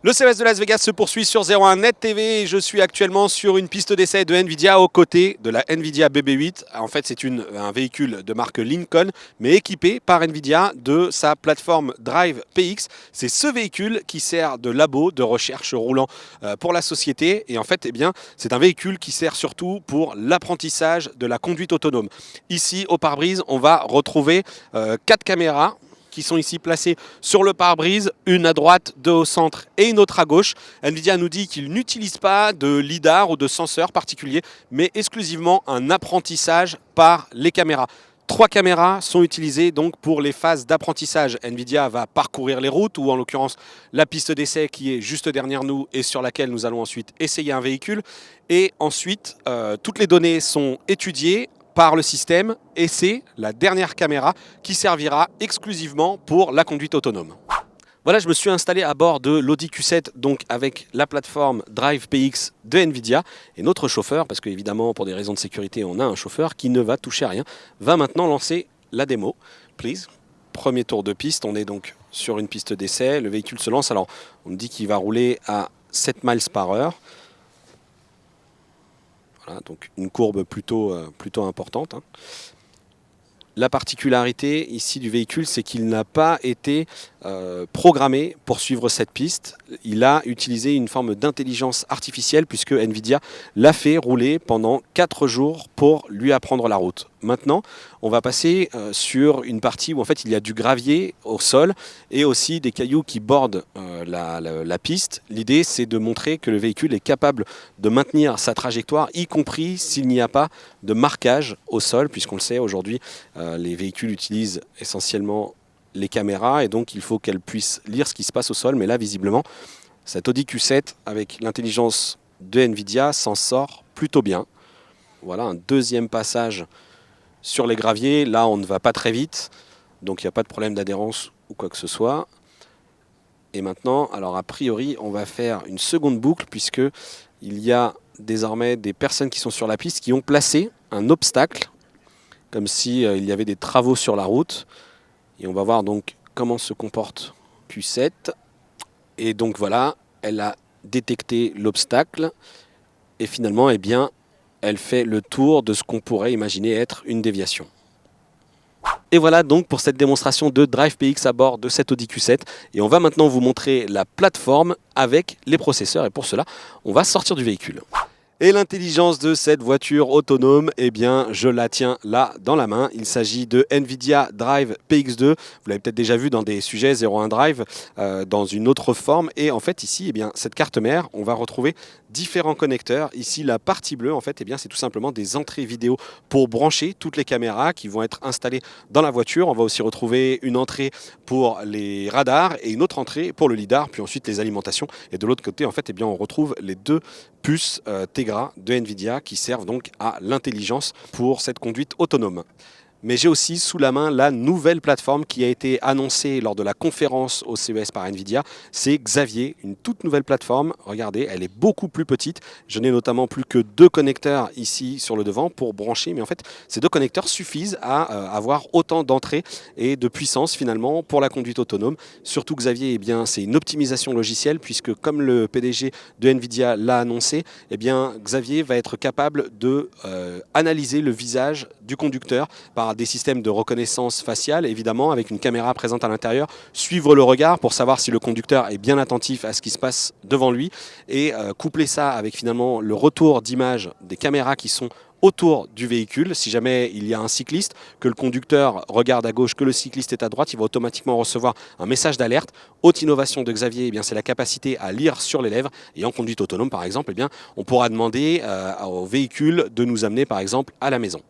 Le CES de Las Vegas se poursuit sur 01 Net TV et je suis actuellement sur une piste d'essai de Nvidia aux côtés de la Nvidia BB8. En fait, c'est un véhicule de marque Lincoln, mais équipé par Nvidia de sa plateforme Drive PX. C'est ce véhicule qui sert de labo de recherche roulant pour la société. Et en fait, eh bien, c'est un véhicule qui sert surtout pour l'apprentissage de la conduite autonome. Ici, au pare-brise, on va retrouver 4 caméras qui sont ici placées sur le pare-brise, une à droite, deux au centre et une autre à gauche. Nvidia nous dit qu'il n'utilise pas de lidar ou de senseur particulier, mais exclusivement un apprentissage par les caméras. 3 caméras sont utilisées donc pour les phases d'apprentissage. Nvidia va parcourir les routes, ou en l'occurrence la piste d'essai qui est juste derrière nous et sur laquelle nous allons ensuite essayer un véhicule. Et ensuite, toutes les données sont étudiées par le système et c'est la dernière caméra qui servira exclusivement pour la conduite autonome. Voilà, je me suis installé à bord de l'Audi Q7 donc avec la plateforme Drive PX de Nvidia et notre chauffeur, parce qu'évidemment pour des raisons de sécurité on a un chauffeur qui ne va toucher à rien, va maintenant lancer la démo. Please. Premier tour de piste, on est donc sur une piste d'essai, le véhicule se lance, alors on me dit qu'il va rouler à 7 miles par heure. Voilà, donc une courbe plutôt importante. La particularité ici du véhicule, c'est qu'il n'a pas été programmé pour suivre cette piste. Il a utilisé une forme d'intelligence artificielle puisque Nvidia l'a fait rouler pendant 4 jours pour lui apprendre la route. Maintenant, on va passer sur une partie où en fait il y a du gravier au sol et aussi des cailloux qui bordent la piste. L'idée, c'est de montrer que le véhicule est capable de maintenir sa trajectoire, y compris s'il n'y a pas de marquage au sol, puisqu'on le sait aujourd'hui, les véhicules utilisent essentiellement les caméras et donc il faut qu'elles puissent lire ce qui se passe au sol. Mais là, visiblement, cette Audi Q7 avec l'intelligence de Nvidia s'en sort plutôt bien. Voilà un deuxième passage sur les graviers. Là, on ne va pas très vite, donc il n'y a pas de problème d'adhérence ou quoi que ce soit. Et maintenant, alors a priori, on va faire une seconde boucle puisque il y a désormais des personnes qui sont sur la piste qui ont placé un obstacle, comme si il y avait des travaux sur la route. Et on va voir donc comment se comporte Q7. Et donc voilà, elle a détecté l'obstacle et finalement, eh bien, elle fait le tour de ce qu'on pourrait imaginer être une déviation. Et voilà donc pour cette démonstration de Drive PX à bord de cette Audi Q7. Et on va maintenant vous montrer la plateforme avec les processeurs. Et pour cela, on va sortir du véhicule. Et l'intelligence de cette voiture autonome, eh bien, je la tiens là dans la main. Il s'agit de Nvidia Drive PX2. Vous l'avez peut-être déjà vu dans des sujets 01 Drive dans une autre forme. Et en fait, ici, eh bien, cette carte mère, on va retrouver différents connecteurs. Ici, la partie bleue, en fait, eh bien, c'est tout simplement des entrées vidéo pour brancher toutes les caméras qui vont être installées dans la voiture. On va aussi retrouver une entrée pour les radars et une autre entrée pour le lidar, puis ensuite les alimentations. Et de l'autre côté, en fait, eh bien, on retrouve les deux puces Tegra de Nvidia qui servent donc à l'intelligence pour cette conduite autonome. Mais j'ai aussi sous la main la nouvelle plateforme qui a été annoncée lors de la conférence au CES par Nvidia. C'est Xavier, une toute nouvelle plateforme. Regardez, elle est beaucoup plus petite. Je n'ai notamment plus que 2 connecteurs ici sur le devant pour brancher. Mais en fait, ces 2 connecteurs suffisent à avoir autant d'entrées et de puissance finalement pour la conduite autonome. Surtout Xavier, eh bien, c'est une optimisation logicielle puisque comme le PDG de Nvidia l'a annoncé, eh bien, Xavier va être capable de analyser le visage du conducteur par des systèmes de reconnaissance faciale, évidemment, avec une caméra présente à l'intérieur, suivre le regard pour savoir si le conducteur est bien attentif à ce qui se passe devant lui et coupler ça avec finalement le retour d'image des caméras qui sont autour du véhicule. Si jamais il y a un cycliste, que le conducteur regarde à gauche, que le cycliste est à droite, il va automatiquement recevoir un message d'alerte. Haute innovation de Xavier, eh bien, c'est la capacité à lire sur les lèvres. Et en conduite autonome, par exemple, eh bien, on pourra demander au véhicule de nous amener, par exemple, à la maison.